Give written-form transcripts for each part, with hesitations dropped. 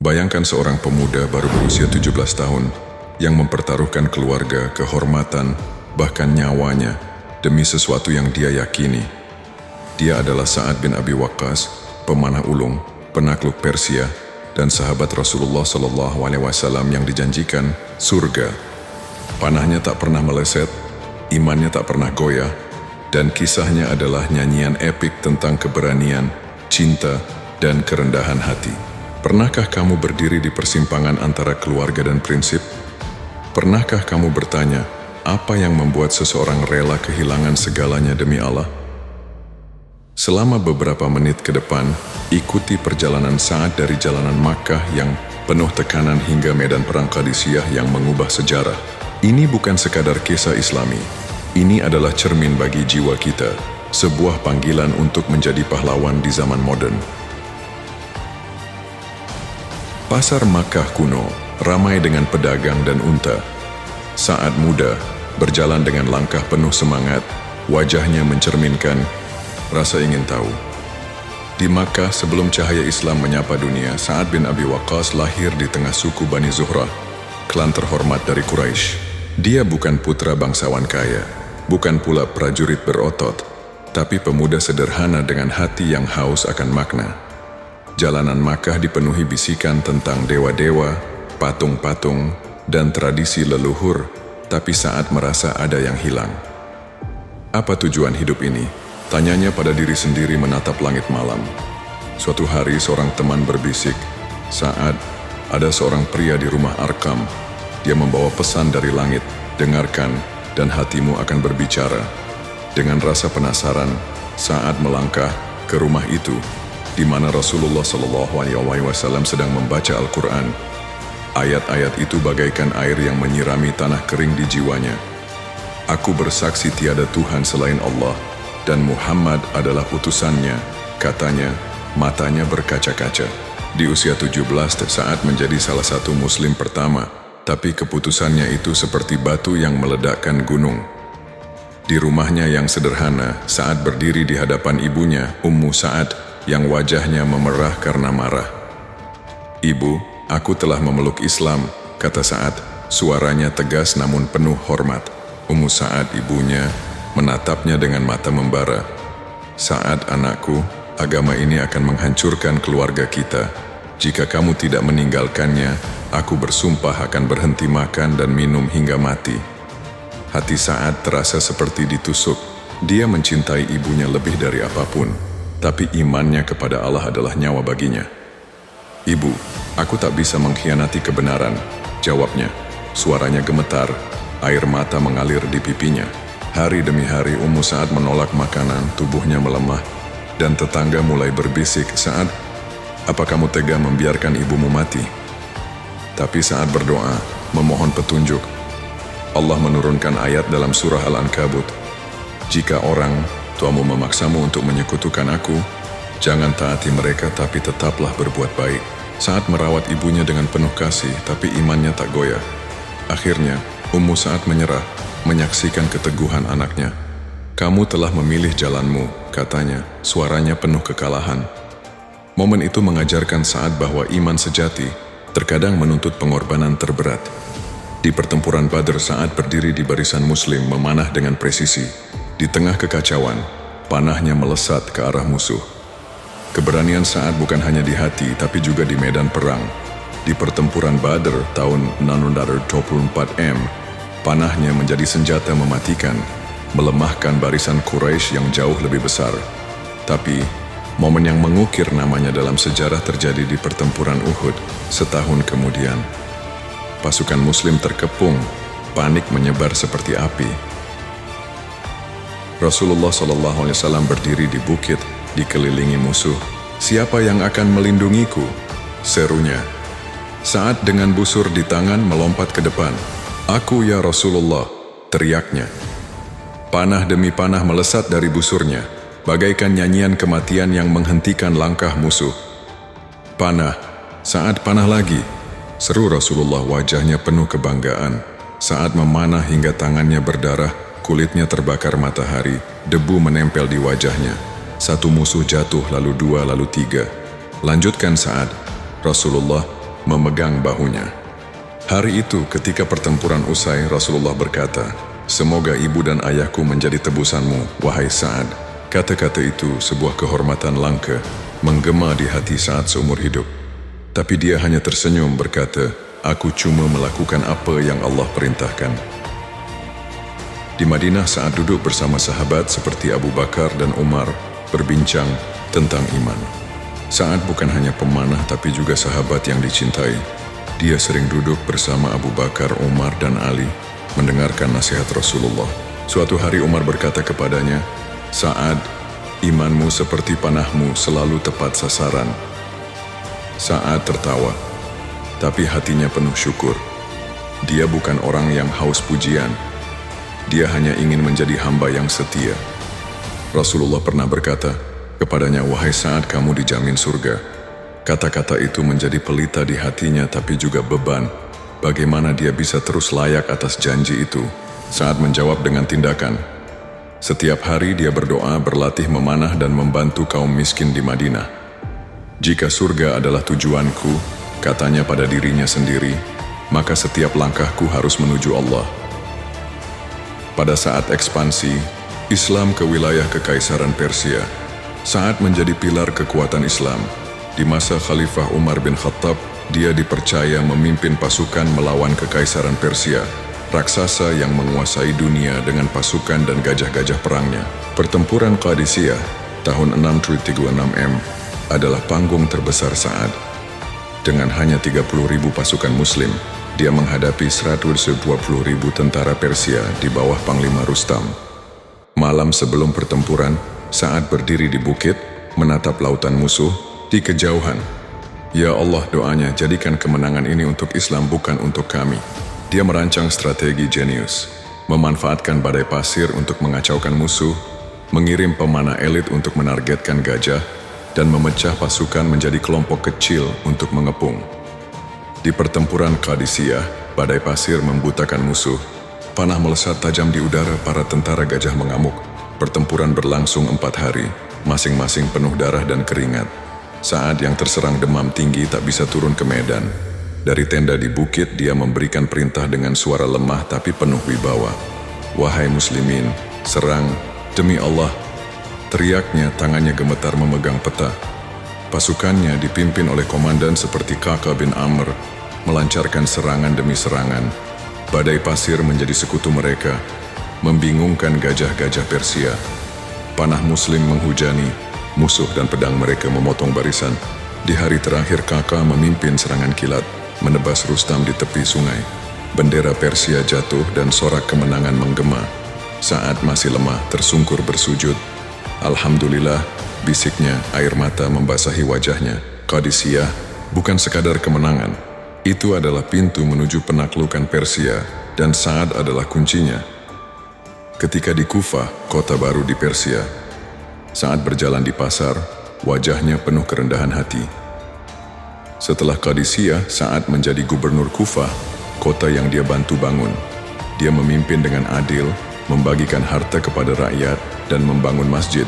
Bayangkan seorang pemuda baru berusia 17 tahun yang mempertaruhkan keluarga, kehormatan, bahkan nyawanya demi sesuatu yang dia yakini. Dia adalah Sa'ad bin Abi Waqqas, pemanah ulung, penakluk Persia, dan sahabat Rasulullah SAW yang dijanjikan surga. Panahnya tak pernah meleset, imannya tak pernah goyah, dan kisahnya adalah nyanyian epik tentang keberanian, cinta, dan kerendahan hati. Pernahkah kamu berdiri di persimpangan antara keluarga dan prinsip? Pernahkah kamu bertanya, apa yang membuat seseorang rela kehilangan segalanya demi Allah? Selama beberapa menit ke depan, ikuti perjalanan Sa'ad dari jalanan Makkah yang penuh tekanan hingga medan perang Qadisiyah yang mengubah sejarah. Ini bukan sekadar kisah Islami. Ini adalah cermin bagi jiwa kita, sebuah panggilan untuk menjadi pahlawan di zaman modern. Pasar Makkah kuno ramai dengan pedagang dan unta. Sa'ad muda berjalan dengan langkah penuh semangat, wajahnya mencerminkan rasa ingin tahu. Di Makkah sebelum cahaya Islam menyapa dunia, Sa'ad bin Abi Waqqas lahir di tengah suku Bani Zuhrah, klan terhormat dari Quraisy. Dia bukan putra bangsawan kaya, bukan pula prajurit berotot, tapi pemuda sederhana dengan hati yang haus akan makna. Jalanan Makkah dipenuhi bisikan tentang dewa-dewa, patung-patung, dan tradisi leluhur, tapi Sa'ad merasa ada yang hilang. Apa tujuan hidup ini? Tanyanya pada diri sendiri menatap langit malam. Suatu hari seorang teman berbisik, "Sa'ad, ada seorang pria di rumah Arkam. Dia membawa pesan dari langit, dengarkan dan hatimu akan berbicara." Dengan rasa penasaran, Sa'ad melangkah ke rumah itu, di mana Rasulullah SAW sedang membaca Al-Quran. Ayat-ayat itu bagaikan air yang menyirami tanah kering di jiwanya. "Aku bersaksi tiada Tuhan selain Allah, dan Muhammad adalah utusannya," katanya, matanya berkaca-kaca. Di usia 17, Sa'ad menjadi salah satu muslim pertama, tapi keputusannya itu seperti batu yang meledakkan gunung. Di rumahnya yang sederhana, Sa'ad berdiri di hadapan ibunya, Ummu Sa'ad, yang wajahnya memerah karena marah. "Ibu, aku telah memeluk Islam," kata Sa'ad, suaranya tegas namun penuh hormat. Ummu Sa'ad, ibunya, menatapnya dengan mata membara. "Sa'ad, anakku, agama ini akan menghancurkan keluarga kita. Jika kamu tidak meninggalkannya, aku bersumpah akan berhenti makan dan minum hingga mati." Hati Sa'ad terasa seperti ditusuk. Dia mencintai ibunya lebih dari apapun, tapi imannya kepada Allah adalah nyawa baginya. "Ibu, aku tak bisa mengkhianati kebenaran," jawabnya. Suaranya gemetar, air mata mengalir di pipinya. Hari demi hari Ummu Sa'ad menolak makanan, tubuhnya melemah, dan tetangga mulai berbisik, "Sa'ad, apa kamu tega membiarkan ibumu mati?" Tapi Sa'ad berdoa, memohon petunjuk. Allah menurunkan ayat dalam surah Al-Ankabut, "Jika orang tuamu memaksamu untuk menyekutukan aku, jangan taati mereka tapi tetaplah berbuat baik." Sa'ad merawat ibunya dengan penuh kasih, tapi imannya tak goyah. Akhirnya, Ummu Sa'ad menyerah, menyaksikan keteguhan anaknya. "Kamu telah memilih jalanmu," katanya, suaranya penuh kekalahan. Momen itu mengajarkan Sa'ad bahwa iman sejati terkadang menuntut pengorbanan terberat. Di pertempuran Badr, Sa'ad berdiri di barisan muslim memanah dengan presisi. Di tengah kekacauan, panahnya melesat ke arah musuh. Keberanian Sa'ad bukan hanya di hati, tapi juga di medan perang. Di pertempuran Badr tahun 624 panahnya menjadi senjata mematikan, melemahkan barisan Quraisy yang jauh lebih besar. Tapi, momen yang mengukir namanya dalam sejarah terjadi di pertempuran Uhud setahun kemudian. Pasukan muslim terkepung, panik menyebar seperti api. Rasulullah SAW berdiri di bukit, dikelilingi musuh. "Siapa yang akan melindungiku?" serunya. Sa'ad dengan busur di tangan melompat ke depan. "Aku ya Rasulullah," teriaknya. Panah demi panah melesat dari busurnya, bagaikan nyanyian kematian yang menghentikan langkah musuh. "Panah, Sa'ad, panah lagi," seru Rasulullah, wajahnya penuh kebanggaan. Sa'ad memanah hingga tangannya berdarah, kulitnya terbakar matahari, debu menempel di wajahnya. Satu musuh jatuh, lalu dua, lalu tiga. "Lanjutkan, Sa'ad." Rasulullah memegang bahunya. Hari itu ketika pertempuran usai, Rasulullah berkata, "Semoga ibu dan ayahku menjadi tebusanmu, wahai Sa'ad." Kata-kata itu sebuah kehormatan langka, menggema di hati Sa'ad seumur hidup. Tapi dia hanya tersenyum berkata, "Aku cuma melakukan apa yang Allah perintahkan." Di Madinah, Sa'ad duduk bersama sahabat seperti Abu Bakar dan Umar, berbincang tentang iman. Sa'ad bukan hanya pemanah tapi juga sahabat yang dicintai. Dia sering duduk bersama Abu Bakar, Umar, dan Ali, mendengarkan nasihat Rasulullah. Suatu hari Umar berkata kepadanya, "Sa'ad, imanmu seperti panahmu selalu tepat sasaran." Sa'ad tertawa, tapi hatinya penuh syukur. Dia bukan orang yang haus pujian. Dia hanya ingin menjadi hamba yang setia. Rasulullah pernah berkata kepadanya, "Wahai Sa'ad, kamu dijamin surga." Kata-kata itu menjadi pelita di hatinya tapi juga beban. Bagaimana dia bisa terus layak atas janji itu? Sa'ad menjawab dengan tindakan. Setiap hari dia berdoa, berlatih memanah dan membantu kaum miskin di Madinah. "Jika surga adalah tujuanku," katanya pada dirinya sendiri, "maka setiap langkahku harus menuju Allah." Pada saat ekspansi Islam ke wilayah Kekaisaran Persia, Sa'ad menjadi pilar kekuatan Islam. Di masa Khalifah Umar bin Khattab, dia dipercaya memimpin pasukan melawan Kekaisaran Persia, raksasa yang menguasai dunia dengan pasukan dan gajah-gajah perangnya. Pertempuran Qadisiyah tahun 636 adalah panggung terbesar Sa'ad. Dengan hanya 30.000 pasukan Muslim, dia menghadapi 120.000 tentara Persia di bawah Panglima Rustam. Malam sebelum pertempuran, Sa'ad berdiri di bukit, menatap lautan musuh di kejauhan. "Ya Allah," doanya, "jadikan kemenangan ini untuk Islam, bukan untuk kami." Dia merancang strategi jenius, memanfaatkan badai pasir untuk mengacaukan musuh, mengirim pemanah elit untuk menargetkan gajah, dan memecah pasukan menjadi kelompok kecil untuk mengepung. Di pertempuran Qadisiyah, badai pasir membutakan musuh. Panah melesat tajam di udara, para tentara gajah mengamuk. Pertempuran berlangsung 4 hari, masing-masing penuh darah dan keringat. Sa'ad yang terserang demam tinggi tak bisa turun ke medan. Dari tenda di bukit, dia memberikan perintah dengan suara lemah tapi penuh wibawa. "Wahai muslimin, serang, demi Allah!" Teriaknya, tangannya gemetar memegang peta. Pasukannya dipimpin oleh komandan seperti Kakak bin Amr, melancarkan serangan demi serangan. Badai pasir menjadi sekutu mereka, membingungkan gajah-gajah Persia. Panah Muslim menghujani, musuh dan pedang mereka memotong barisan. Di hari terakhir, Kakak memimpin serangan kilat, menebas Rustam di tepi sungai. Bendera Persia jatuh dan sorak kemenangan menggema. Sa'ad masih lemah, tersungkur bersujud. "Alhamdulillah," bisiknya, air mata membasahi wajahnya. Qadisiyah bukan sekadar kemenangan. Itu adalah pintu menuju penaklukan Persia, dan Sa'ad adalah kuncinya. Ketika di Kufah, kota baru di Persia, Sa'ad berjalan di pasar, wajahnya penuh kerendahan hati. Setelah Qadisiyah, Sa'ad menjadi gubernur Kufah, kota yang dia bantu bangun. Dia memimpin dengan adil, membagikan harta kepada rakyat, dan membangun masjid.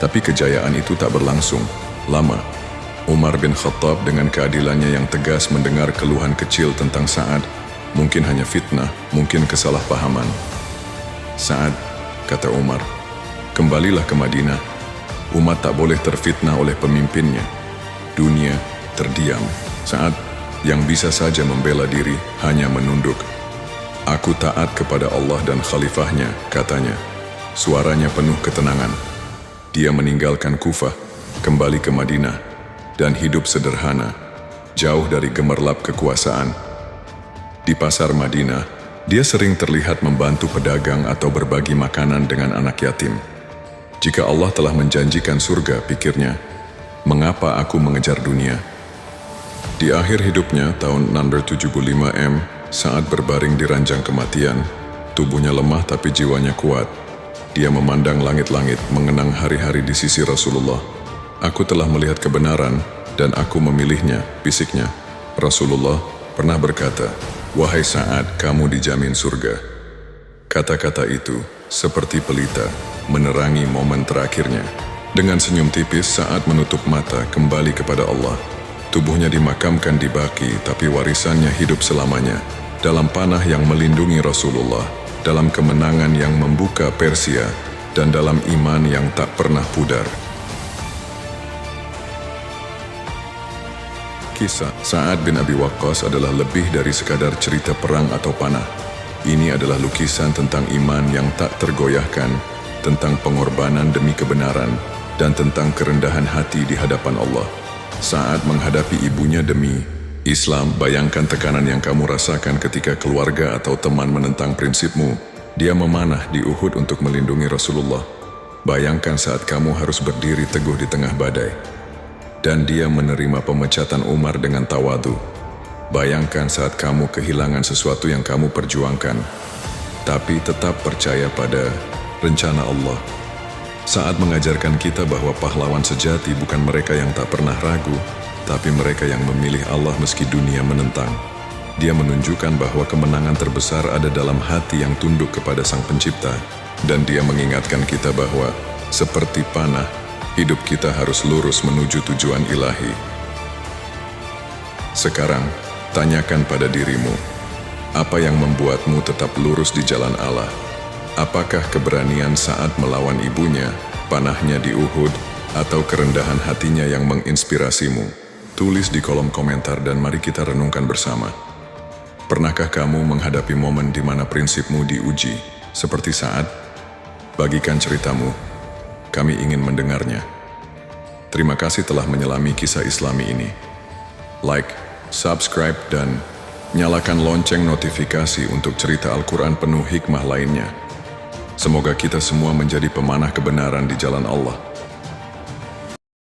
Tapi kejayaan itu tak berlangsung lama. Umar bin Khattab dengan keadilannya yang tegas mendengar keluhan kecil tentang Sa'ad. Mungkin hanya fitnah, mungkin kesalahpahaman. "Sa'ad," kata Umar, "kembalilah ke Madinah. Umat tak boleh terfitnah oleh pemimpinnya." Dunia terdiam. Sa'ad yang bisa saja membela diri hanya menunduk. "Aku taat kepada Allah dan khalifahnya," katanya. Suaranya penuh ketenangan. Dia meninggalkan Kufah, kembali ke Madinah, dan hidup sederhana, jauh dari gemerlap kekuasaan. Di pasar Madinah, dia sering terlihat membantu pedagang atau berbagi makanan dengan anak yatim. Jika Allah telah menjanjikan surga, pikirnya, mengapa aku mengejar dunia? Di akhir hidupnya, tahun 675 saat berbaring di ranjang kematian, tubuhnya lemah tapi jiwanya kuat. Dia memandang langit-langit, mengenang hari-hari di sisi Rasulullah. "Aku telah melihat kebenaran, dan aku memilihnya," bisiknya. Rasulullah pernah berkata, "Wahai Sa'ad, kamu dijamin surga." Kata-kata itu seperti pelita, menerangi momen terakhirnya. Dengan senyum tipis, Sa'ad menutup mata kembali kepada Allah. Tubuhnya dimakamkan di Baqi, tapi warisannya hidup selamanya. Dalam panah yang melindungi Rasulullah, dalam kemenangan yang membuka Persia, dan dalam iman yang tak pernah pudar. Kisah Sa'ad bin Abi Waqqas adalah lebih dari sekadar cerita perang atau panah. Ini adalah lukisan tentang iman yang tak tergoyahkan, tentang pengorbanan demi kebenaran, dan tentang kerendahan hati di hadapan Allah. Saat menghadapi ibunya demi Islam, bayangkan tekanan yang kamu rasakan ketika keluarga atau teman menentang prinsipmu. Dia memanah di Uhud untuk melindungi Rasulullah. Bayangkan saat kamu harus berdiri teguh di tengah badai, dan dia menerima pemecatan Umar dengan tawadu. Bayangkan saat kamu kehilangan sesuatu yang kamu perjuangkan, tapi tetap percaya pada rencana Allah. Saat mengajarkan kita bahwa pahlawan sejati bukan mereka yang tak pernah ragu, tapi mereka yang memilih Allah meski dunia menentang. Dia menunjukkan bahwa kemenangan terbesar ada dalam hati yang tunduk kepada Sang Pencipta, dan dia mengingatkan kita bahwa, seperti panah, hidup kita harus lurus menuju tujuan ilahi. Sekarang, tanyakan pada dirimu, apa yang membuatmu tetap lurus di jalan Allah? Apakah keberanian saat melawan ibunya, panahnya di Uhud, atau kerendahan hatinya yang menginspirasimu? Tulis di kolom komentar dan mari kita renungkan bersama. Pernahkah kamu menghadapi momen di mana prinsipmu diuji, seperti Sa'ad? Bagikan ceritamu, kami ingin mendengarnya. Terima kasih telah menyelami kisah Islami ini. Like, subscribe, dan nyalakan lonceng notifikasi untuk cerita Al-Quran penuh hikmah lainnya. Semoga kita semua menjadi pemanah kebenaran di jalan Allah.